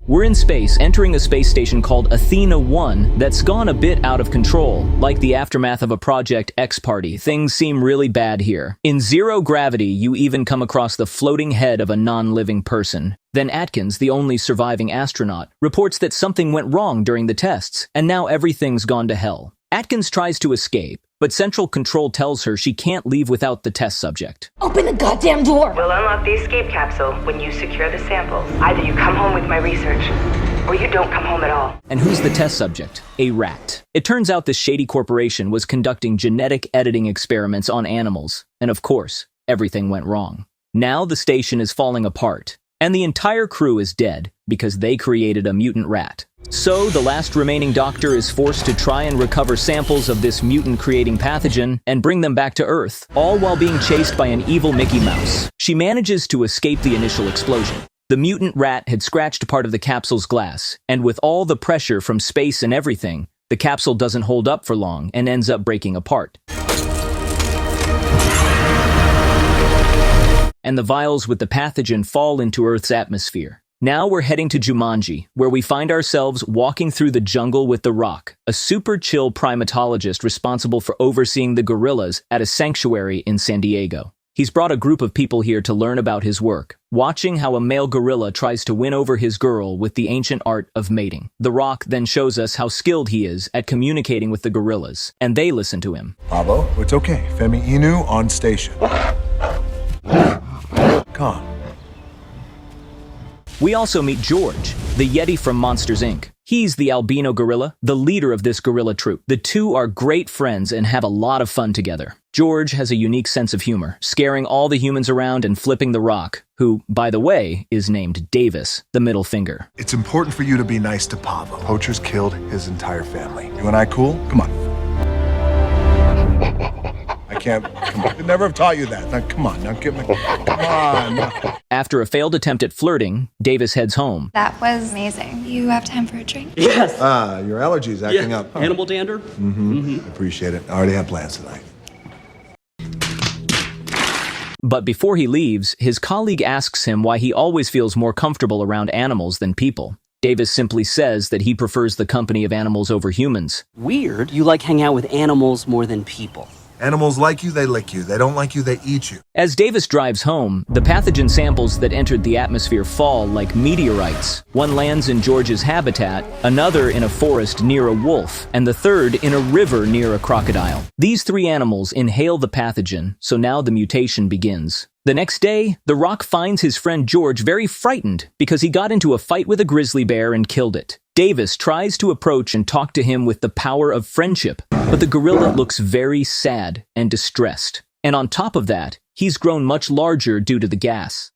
We're in space, entering a space station called Athena 1 that's gone a bit out of control. Like the aftermath of a Project X party, things seem really bad here. In zero gravity, you even come across the floating head of a non-living person. Then Atkins, the only surviving astronaut, reports that something went wrong during the tests, and now everything's gone to hell. Atkins tries to escape, but Central Control tells her she can't leave without the test subject. Open the goddamn door! We'll unlock the escape capsule when you secure the samples. Either you come home with my research, or you don't come home at all. And who's the test subject? A rat. It turns out this shady corporation was conducting genetic editing experiments on animals, and of course, everything went wrong. Now the station is falling apart, and the entire crew is dead because they created a mutant rat. So, the last remaining doctor is forced to try and recover samples of this mutant-creating pathogen and bring them back to Earth, all while being chased by an evil Mickey Mouse. She manages to escape the initial explosion. The mutant rat had scratched part of the capsule's glass, and with all the pressure from space and everything, the capsule doesn't hold up for long and ends up breaking apart. And the vials with the pathogen fall into Earth's atmosphere. Now we're heading to Jumanji, where we find ourselves walking through the jungle with The Rock, a super chill primatologist responsible for overseeing the gorillas at a sanctuary in San Diego. He's brought a group of people here to learn about his work, watching how a male gorilla tries to win over his girl with the ancient art of mating. The Rock then shows us how skilled he is at communicating with the gorillas, and they listen to him. Pablo, it's okay. Femi Inu on station. Calm. We also meet George, the Yeti from Monsters, Inc. He's the albino gorilla, the leader of this gorilla troop. The two are great friends and have a lot of fun together. George has a unique sense of humor, scaring all the humans around and flipping The Rock, who, by the way, is named Davis, the middle finger. It's important for you to be nice to Pablo. Poachers killed his entire family. You and I cool? Come on. I can't, come on. I'd never have taught you that. Now, come on, now get me, come on. After a failed attempt at flirting, Davis heads home. That was amazing. You have time for a drink? Yes. Your allergies acting up. Huh? Animal dander? Appreciate it. I already have plans tonight. But before he leaves, his colleague asks him why he always feels more comfortable around animals than people. Davis simply says that he prefers the company of animals over humans. Weird. You like hanging out with animals more than people. Animals like you, they lick you. They don't like you, they eat you. As Davis drives home, the pathogen samples that entered the atmosphere fall like meteorites. One lands in George's habitat, another in a forest near a wolf, and the third in a river near a crocodile. These three animals inhale the pathogen, so now the mutation begins. The next day, The Rock finds his friend George very frightened because he got into a fight with a grizzly bear and killed it. Davis tries to approach and talk to him with the power of friendship, but the gorilla looks very sad and distressed. And on top of that, he's grown much larger due to the gas.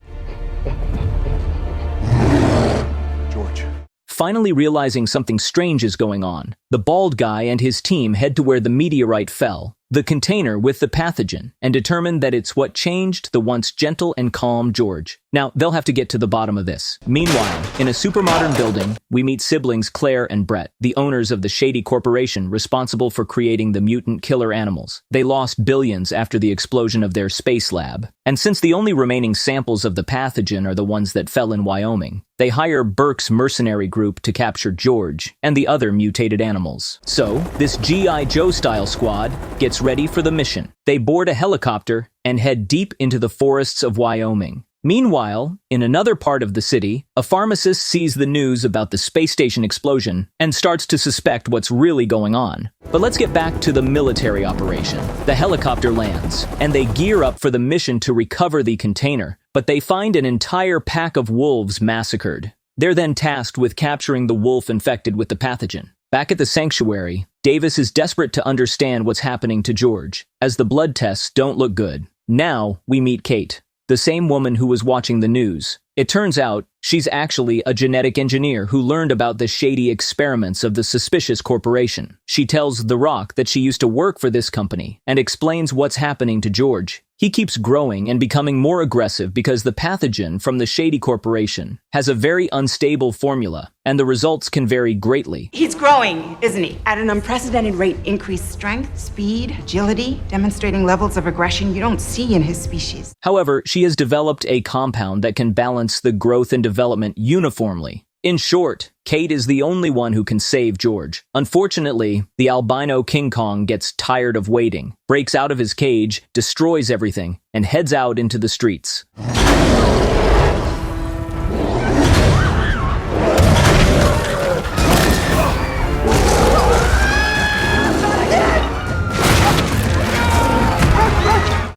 George. Finally realizing something strange is going on, the bald guy and his team head to where the meteorite fell, the container with the pathogen, and determine that it's what changed the once gentle and calm George. Now, they'll have to get to the bottom of this. Meanwhile, in a supermodern building, we meet siblings Claire and Brett, the owners of the shady corporation responsible for creating the mutant killer animals. They lost billions after the explosion of their space lab. And since the only remaining samples of the pathogen are the ones that fell in Wyoming, they hire Burke's mercenary group to capture George and the other mutated animals. So, this G.I. Joe-style squad gets ready for the mission. They board a helicopter and head deep into the forests of Wyoming. Meanwhile, in another part of the city, a pharmacist sees the news about the space station explosion and starts to suspect what's really going on. But let's get back to the military operation. The helicopter lands, and they gear up for the mission to recover the container, but they find an entire pack of wolves massacred. They're then tasked with capturing the wolf infected with the pathogen. Back at the sanctuary, Davis is desperate to understand what's happening to George, as the blood tests don't look good. Now, we meet Kate, the same woman who was watching the news. It turns out, she's actually a genetic engineer who learned about the shady experiments of the suspicious corporation. She tells The Rock that she used to work for this company and explains what's happening to George. He keeps growing and becoming more aggressive because the pathogen from the shady corporation has a very unstable formula, and the results can vary greatly. He's growing, isn't he? At an unprecedented rate, increased strength, speed, agility, demonstrating levels of aggression you don't see in his species. However, she has developed a compound that can balance the growth and development uniformly. In short, Kate is the only one who can save George. Unfortunately, the albino King Kong gets tired of waiting, breaks out of his cage, destroys everything, and heads out into the streets.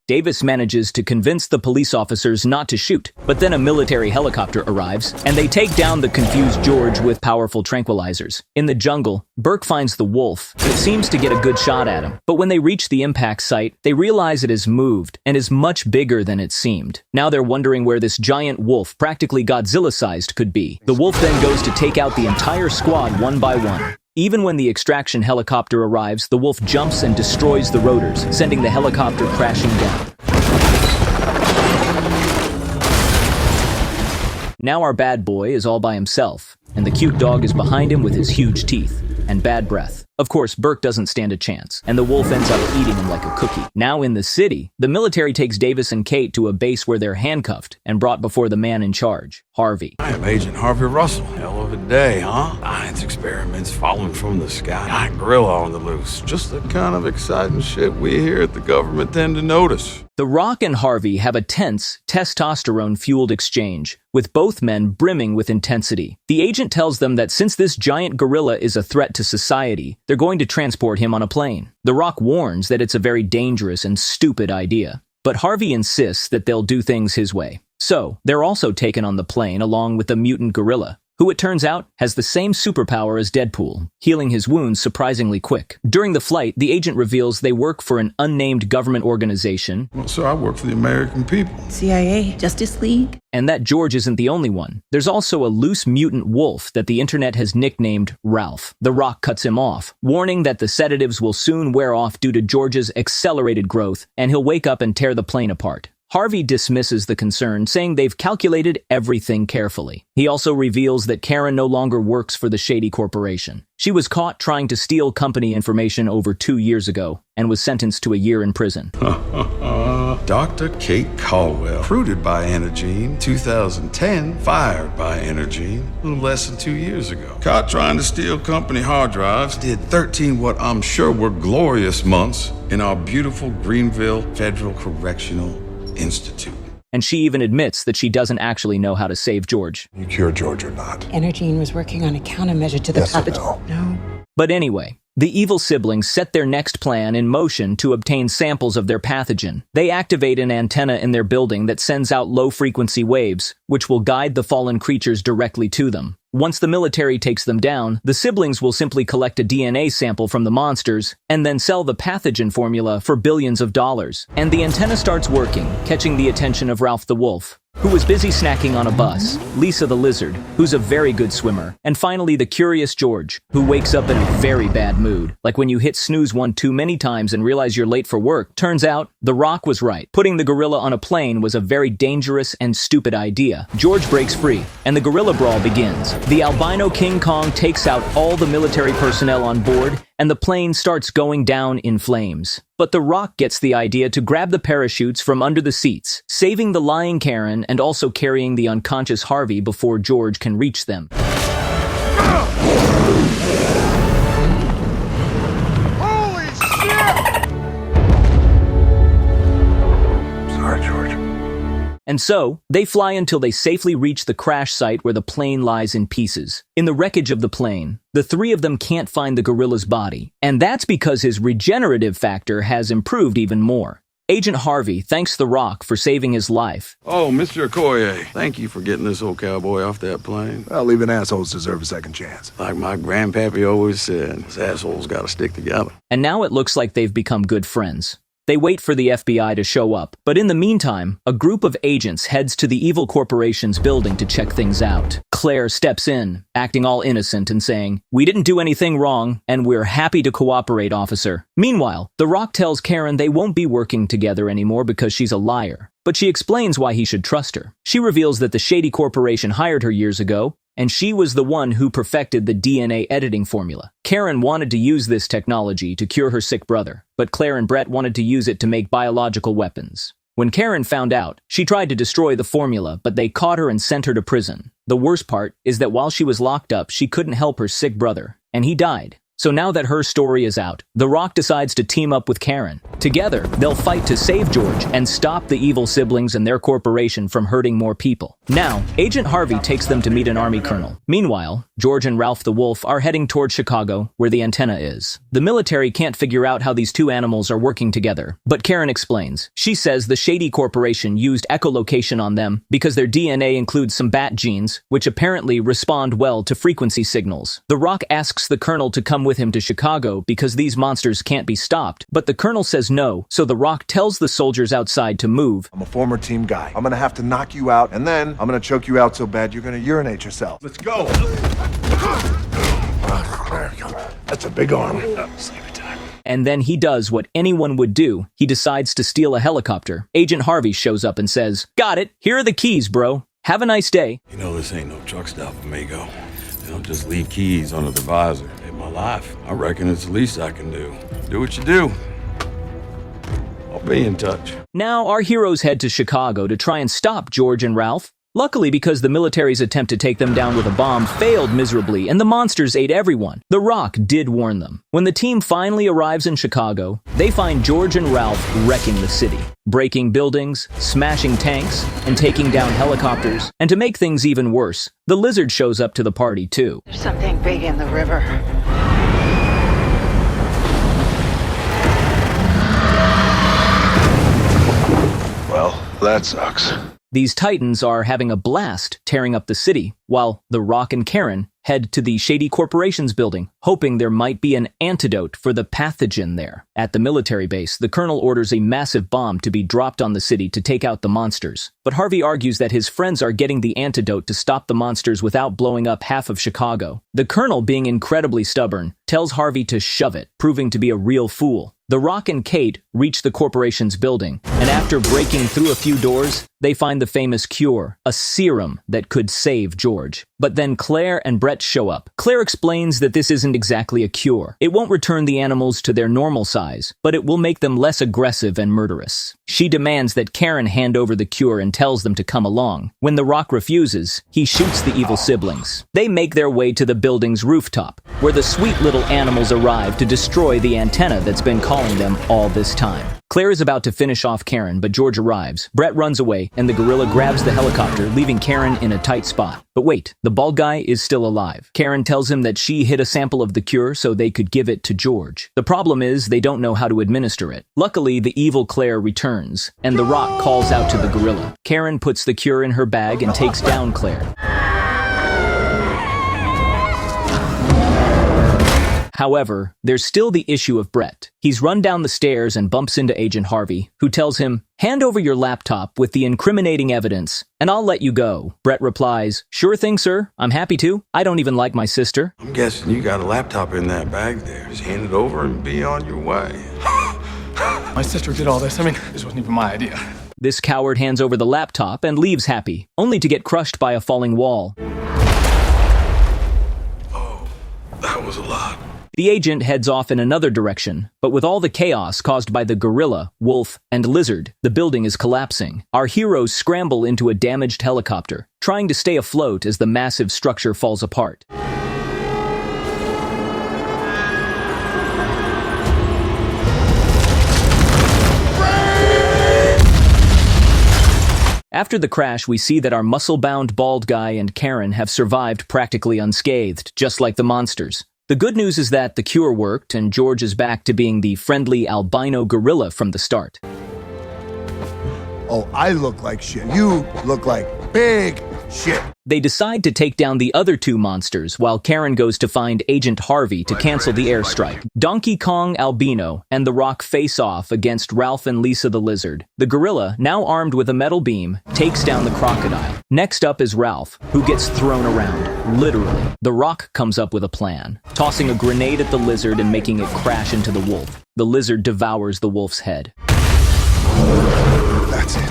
Davis manages to convince the police officers not to shoot, but then a military helicopter arrives, and they take down the confused George with powerful tranquilizers. In the jungle, Burke finds the wolf, and seems to get a good shot at him. But when they reach the impact site, they realize it has moved, and is much bigger than it seemed. Now they're wondering where this giant wolf, practically Godzilla-sized, could be. The wolf then goes to take out the entire squad one by one. Even when the extraction helicopter arrives, the wolf jumps and destroys the rotors, sending the helicopter crashing down. Now our bad boy is all by himself, and the cute dog is behind him with his huge teeth and bad breath. Of course, Burke doesn't stand a chance, and the wolf ends up eating him like a cookie. Now in the city, the military takes Davis and Kate to a base where they're handcuffed and brought before the man in charge, Harvey. I am Agent Harvey Russell. Hell of a day, huh? Science experiments falling from the sky. Giant gorilla on the loose. Just the kind of exciting shit we here at the government tend to notice. The Rock and Harvey have a tense, testosterone-fueled exchange, with both men brimming with intensity. The agent tells them that since this giant gorilla is a threat to society, they're going to transport him on a plane. The Rock warns that it's a very dangerous and stupid idea, but Harvey insists that they'll do things his way. So, they're also taken on the plane along with the mutant gorilla, who it turns out has the same superpower as Deadpool, healing his wounds surprisingly quick. During the flight, the agent reveals they work for an unnamed government organization. Well, sir, I work for the American people. CIA, Justice League. And that George isn't the only one. There's also a loose mutant wolf that the internet has nicknamed Ralph. The Rock cuts him off, warning that the sedatives will soon wear off due to George's accelerated growth, and he'll wake up and tear the plane apart. Harvey dismisses the concern, saying they've calculated everything carefully. He also reveals that Karen no longer works for the shady corporation. She was caught trying to steal company information over 2 years ago and was sentenced to a year in prison. Dr. Kate Caldwell, recruited by Energene, 2010, fired by Energene, a little less than 2 years ago. Caught trying to steal company hard drives, did 13 what I'm sure were glorious months in our beautiful Greenville Federal Correctional Institute. And she even admits that she doesn't actually know how to save George. You cure George or not? Energene was working on a countermeasure to the Yes or pathogen. No. But anyway, the evil siblings set their next plan in motion to obtain samples of their pathogen. They activate an antenna in their building that sends out low-frequency waves, which will guide the fallen creatures directly to them. Once the military takes them down, the siblings will simply collect a DNA sample from the monsters and then sell the pathogen formula for billions of dollars. And the antenna starts working, catching the attention of Ralph the Wolf, who was busy snacking on a bus, Lisa the Lizard, who's a very good swimmer, and finally the curious George, who wakes up in a very bad mood, like when you hit snooze one too many times and realize you're late for work. Turns out, the Rock was right. Putting the gorilla on a plane was a very dangerous and stupid idea. George breaks free, and the gorilla brawl begins. The albino King Kong takes out all the military personnel on board, and the plane starts going down in flames. But the Rock gets the idea to grab the parachutes from under the seats, saving the lying Karen and also carrying the unconscious Harvey before George can reach them. Holy shit! Sorry, George. And so, they fly until they safely reach the crash site where the plane lies in pieces. In the wreckage of the plane, the three of them can't find the gorilla's body, and that's because his regenerative factor has improved even more. Agent Harvey thanks The Rock for saving his life. Oh, Mr. Okoye, thank you for getting this old cowboy off that plane. Well, even assholes deserve a second chance. Like my grandpappy always said, us assholes gotta stick together. And now it looks like they've become good friends. They wait for the FBI to show up, but in the meantime, a group of agents heads to the evil corporation's building to check things out. Claire steps in, acting all innocent and saying, "We didn't do anything wrong, and we're happy to cooperate, officer." Meanwhile, The Rock tells Karen they won't be working together anymore because she's a liar, but she explains why he should trust her. She reveals that the shady corporation hired her years ago, and she was the one who perfected the DNA editing formula. Karen wanted to use this technology to cure her sick brother, but Claire and Brett wanted to use it to make biological weapons. When Karen found out, she tried to destroy the formula, but they caught her and sent her to prison. The worst part is that while she was locked up, she couldn't help her sick brother, and he died. So now that her story is out, The Rock decides to team up with Karen. Together, they'll fight to save George and stop the evil siblings and their corporation from hurting more people. Now, Agent Harvey takes them to meet an army colonel. Meanwhile, George and Ralph the Wolf are heading toward Chicago, where the antenna is. The military can't figure out how these two animals are working together, but Karen explains. She says the Shady Corporation used echolocation on them because their DNA includes some bat genes, which apparently respond well to frequency signals. The Rock asks the colonel to come with him to Chicago because these monsters can't be stopped, but the colonel says no, so The Rock tells the soldiers outside to move. I'm a former team guy. I'm gonna have to knock you out, and then I'm gonna choke you out so bad you're gonna urinate yourself. Let's go. There we go. That's a big arm. Sleepy time. And then he does what anyone would do. He decides to steal a helicopter. Agent Harvey shows up and says, "Got it. Here are the keys, bro. Have a nice day." You know this ain't no truck stop, amigo. They don't just leave keys under the visor. In my life, I reckon it's the least I can do. Do what you do. I'll be in touch. Now our heroes head to Chicago to try and stop George and Ralph. Luckily, because the military's attempt to take them down with a bomb failed miserably and the monsters ate everyone, The Rock did warn them. When the team finally arrives in Chicago, they find George and Ralph wrecking the city, breaking buildings, smashing tanks, and taking down helicopters. And to make things even worse, the lizard shows up to the party too. There's something big in the river. Well, that sucks. These titans are having a blast tearing up the city, while The Rock and Karen head to the Shady Corporation's building, hoping there might be an antidote for the pathogen there. At the military base, the colonel orders a massive bomb to be dropped on the city to take out the monsters. But Harvey argues that his friends are getting the antidote to stop the monsters without blowing up half of Chicago. The colonel, being incredibly stubborn, tells Harvey to shove it, proving to be a real fool. The Rock and Kate reach the corporation's building, and after breaking through a few doors, they find the famous cure, a serum that could save George. But then Claire and Brett show up. Claire explains that this isn't exactly a cure. It won't return the animals to their normal size, but it will make them less aggressive and murderous. She demands that Karen hand over the cure and tells them to come along. When The Rock refuses, he shoots the evil siblings. They make their way to the building's rooftop, where the sweet little animals arrive to destroy the antenna that's been calling them all this time. Claire is about to finish off Karen, but George arrives. Brett runs away, and the gorilla grabs the helicopter, leaving Karen in a tight spot. But wait, the bald guy is still alive. Karen tells him that she hid a sample of the cure so they could give it to George. The problem is they don't know how to administer it. Luckily, the evil Claire returns, and The Rock calls out to the gorilla. Karen puts the cure in her bag and takes down Claire. However, there's still the issue of Brett. He's run down the stairs and bumps into Agent Harvey, who tells him, "Hand over your laptop with the incriminating evidence, and I'll let you go." Brett replies, "Sure thing, sir. I'm happy to. I don't even like my sister." I'm guessing you got a laptop in that bag there. Just hand it over and be on your way. My sister did all this. I mean, this wasn't even my idea. This coward hands over the laptop and leaves happy, only to get crushed by a falling wall. Oh, that was a lot. The agent heads off in another direction, but with all the chaos caused by the gorilla, wolf, and lizard, the building is collapsing. Our heroes scramble into a damaged helicopter, trying to stay afloat as the massive structure falls apart. After the crash, we see that our muscle-bound bald guy and Karen have survived practically unscathed, just like the monsters. The good news is that the cure worked, and George is back to being the friendly albino gorilla from the start. Oh, I look like shit. You look like big shit. They decide to take down the other two monsters, while Karen goes to find Agent Harvey to cancel the airstrike. Donkey Kong Albino and The Rock face off against Ralph and Lisa the Lizard. The gorilla, now armed with a metal beam, takes down the crocodile. Next up is Ralph, who gets thrown around, literally. The Rock comes up with a plan, tossing a grenade at the lizard and making it crash into the wolf. The lizard devours the wolf's head. That's it.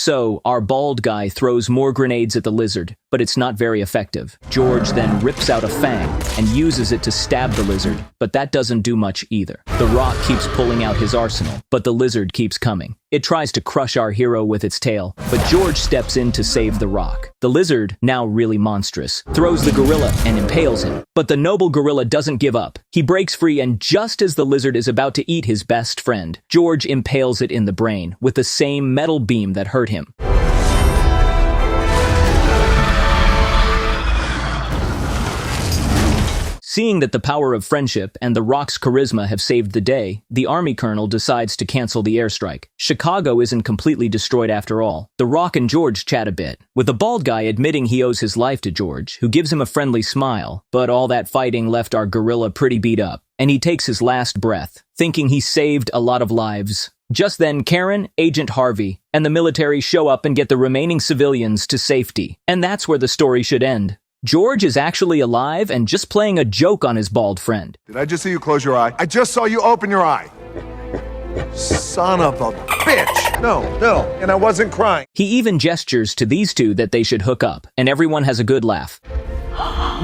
So, our bald guy throws more grenades at the lizard, but it's not very effective. George then rips out a fang and uses it to stab the lizard, but that doesn't do much either. The Rock keeps pulling out his arsenal, but the lizard keeps coming. It tries to crush our hero with its tail, but George steps in to save the Rock. The lizard, now really monstrous, throws the gorilla and impales him. But the noble gorilla doesn't give up. He breaks free, and just as the lizard is about to eat his best friend, George impales it in the brain with the same metal beam that hurt him. Seeing that the power of friendship and the Rock's charisma have saved the day, the army colonel decides to cancel the airstrike. Chicago isn't completely destroyed after all. The Rock and George chat a bit, with the bald guy admitting he owes his life to George, who gives him a friendly smile, but all that fighting left our gorilla pretty beat up, and he takes his last breath, thinking he saved a lot of lives. Just then, Karen, Agent Harvey, and the military show up and get the remaining civilians to safety, and that's where the story should end. George is actually alive and just playing a joke on his bald friend. Did I just see you close your eye? I just saw you open your eye. Son of a bitch. No, and I wasn't crying. He even gestures to these two that they should hook up, and everyone has a good laugh.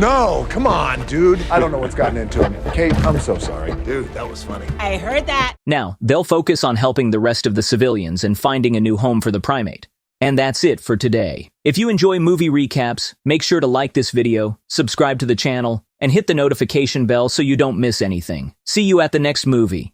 No, come on, dude. I don't know what's gotten into him. Kate, I'm so sorry. Dude, that was funny. I heard that. Now, they'll focus on helping the rest of the civilians and finding a new home for the primate. And that's it for today. If you enjoy movie recaps, make sure to like this video, subscribe to the channel, and hit the notification bell so you don't miss anything. See you at the next movie.